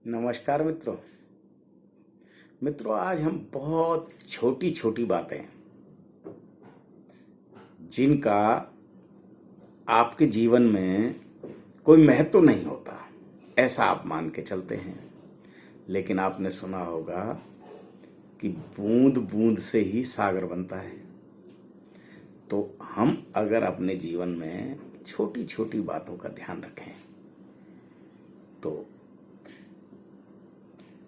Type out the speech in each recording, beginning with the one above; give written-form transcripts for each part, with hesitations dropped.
नमस्कार मित्रों। आज हम बहुत छोटी छोटी बातें जिनका आपके जीवन में कोई महत्व नहीं होता ऐसा आप मान के चलते हैं, लेकिन आपने सुना होगा कि बूंद बूंद से ही सागर बनता है। तो हम अगर अपने जीवन में छोटी छोटी बातों का ध्यान रखें तो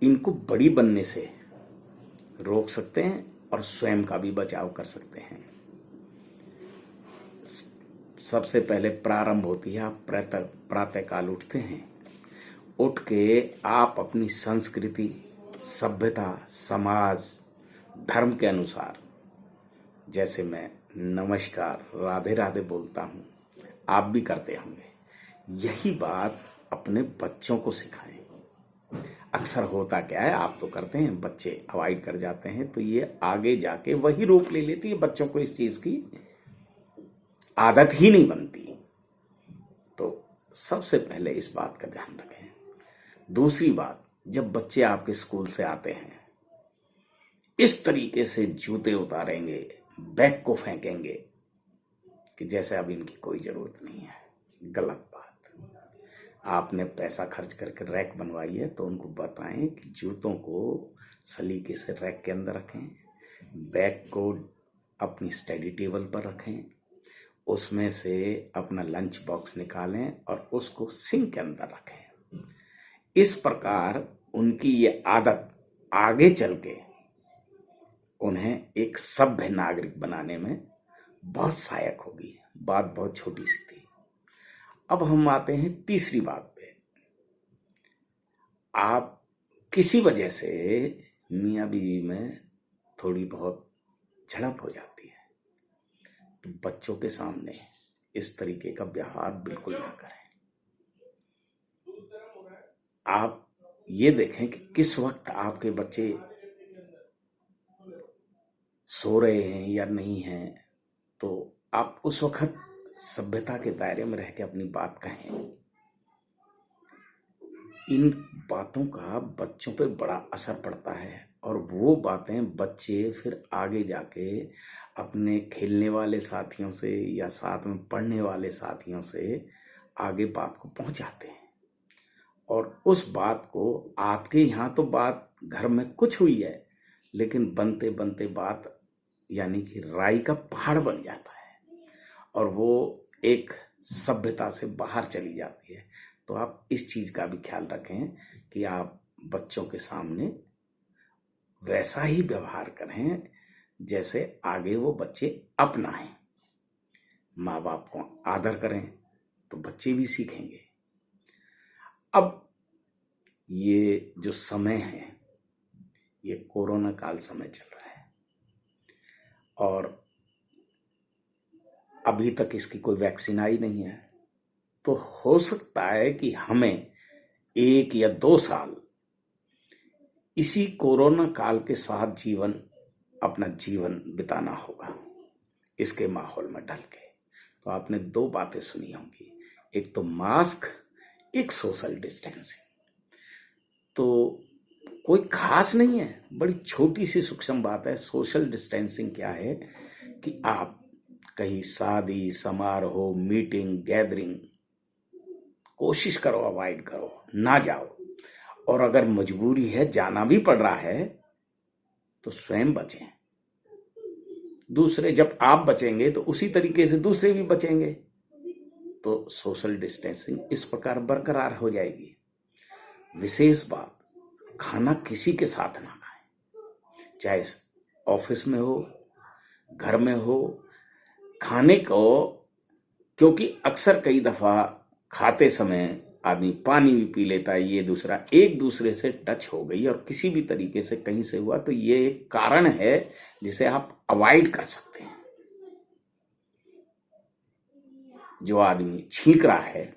इनको बड़ी बनने से रोक सकते हैं और स्वयं का भी बचाव कर सकते हैं। सबसे पहले प्रारंभ होती है, आप प्रातः काल उठते हैं। उठ के आप अपनी संस्कृति, सभ्यता, समाज, धर्म के अनुसार, जैसे मैं नमस्कार, राधे राधे बोलता हूँ, आप भी करते होंगे। यही बात अपने बच्चों को सिखाएं। अक्सर होता क्या है, आप तो करते हैं, बच्चे अवॉइड कर जाते हैं, तो ये आगे जाके वही रोक ले लेती है। बच्चों को इस चीज की आदत ही नहीं बनती। तो सबसे पहले इस बात का ध्यान रखें। दूसरी बात, जब बच्चे आपके स्कूल से आते हैं, इस तरीके से जूते उतारेंगे, बैग को फेंकेंगे कि जैसे अब इनकी कोई जरूरत नहीं है। गलत बात। आपने पैसा खर्च करके रैक बनवाई है तो उनको बताएं कि जूतों को सलीके से रैक के अंदर रखें, बैग को अपनी स्टडी टेबल पर रखें, उसमें से अपना लंच बॉक्स निकालें और उसको सिंक के अंदर रखें। इस प्रकार उनकी ये आदत आगे चल के उन्हें एक सभ्य नागरिक बनाने में बहुत सहायक होगी। बात बहुत छोटी सी थी। अब हम आते हैं तीसरी बात पे। आप किसी वजह से मियाँ बीवी में थोड़ी बहुत झड़प हो जाती है, तो बच्चों के सामने इस तरीके का व्यवहार बिल्कुल ना करें। आप ये देखें कि किस वक्त आपके बच्चे सो रहे हैं या नहीं हैं, तो आप उस वक्त सभ्यता के दायरे में रह के अपनी बात कहें। इन बातों का बच्चों पे बड़ा असर पड़ता है और वो बातें बच्चे फिर आगे जाके अपने खेलने वाले साथियों से या साथ में पढ़ने वाले साथियों से आगे बात को पहुंचाते हैं। और उस बात को आपके यहाँ तो बात घर में कुछ हुई है, लेकिन बनते बनते बात यानी कि राई का पहाड़ बन जाता है और वो एक सभ्यता से बाहर चली जाती है। तो आप इस चीज का भी ख्याल रखें कि आप बच्चों के सामने वैसा ही व्यवहार करें जैसे आगे वो बच्चे अपनाएं। माँ बाप को आदर करें तो बच्चे भी सीखेंगे। अब ये जो समय है, ये कोरोना काल समय चल रहा है और अभी तक इसकी कोई वैक्सीन आई नहीं है। तो हो सकता है कि हमें 1 या 2 साल इसी कोरोना काल के साथ अपना जीवन बिताना होगा, इसके माहौल में ढल के। तो आपने 2 बातें सुनी होंगी, एक तो मास्क, एक सोशल डिस्टेंसिंग। तो कोई खास नहीं है, बड़ी छोटी सी सूक्ष्म बात है। सोशल डिस्टेंसिंग क्या है कि आप कहीं शादी समारोह, मीटिंग, गैदरिंग कोशिश करो, अवॉइड करो, ना जाओ। और अगर मजबूरी है, जाना भी पड़ रहा है, तो स्वयं बचें। दूसरे, जब आप बचेंगे तो उसी तरीके से दूसरे भी बचेंगे। तो सोशल डिस्टेंसिंग इस प्रकार बरकरार हो जाएगी। विशेष बात, खाना किसी के साथ ना खाएं, चाहे ऑफिस में हो, घर में हो। खाने को, क्योंकि अक्सर कई दफा खाते समय आदमी पानी भी पी लेता है, ये दूसरा, एक दूसरे से टच हो गई और किसी भी तरीके से कहीं से हुआ, तो ये एक कारण है जिसे आप अवॉइड कर सकते हैं। जो आदमी छींक रहा है,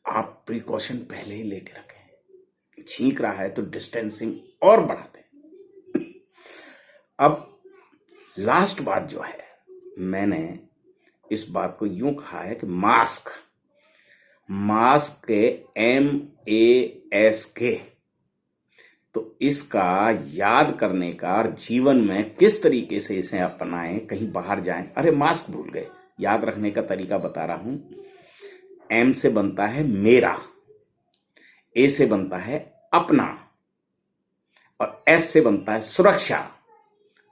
आप प्रिकॉशन पहले ही लेके रखें। छींक रहा है तो डिस्टेंसिंग और बढ़ा दें। अब लास्ट बात जो है, मैंने इस बात को यूं कहा है कि मास्क मास्क के MASK। तो इसका याद करने का और जीवन में किस तरीके से इसे अपनाएं, कहीं बाहर जाएं, अरे मास्क भूल गए, याद रखने का तरीका बता रहा हूं। M से बनता है मेरा, A से बनता है अपना, और S से बनता है सुरक्षा,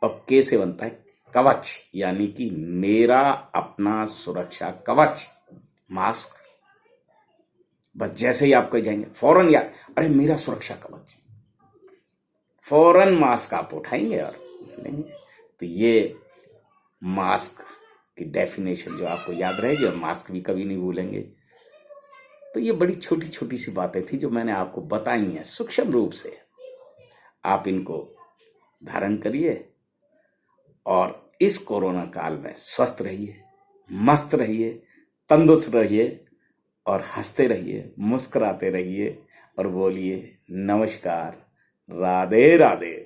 और K से बनता है कवच, यानी कि मेरा अपना सुरक्षा कवच मास्क। बस जैसे ही आप कह जाएंगे फौरन याद, अरे मेरा सुरक्षा कवच, फौरन मास्क आप उठाएंगे और लेंगे। तो ये मास्क की डेफिनेशन जो आपको याद रहेगी, और मास्क भी कभी नहीं भूलेंगे। तो ये बड़ी छोटी छोटी सी बातें थी जो मैंने आपको बताई हैं सूक्ष्म रूप से। आप इनको धारण करिए और इस कोरोना काल में स्वस्थ रहिए, मस्त रहिए, तंदुरुस्त रहिए, और हंसते रहिए, मुस्कुराते रहिए, और बोलिए नमस्कार, राधे राधे।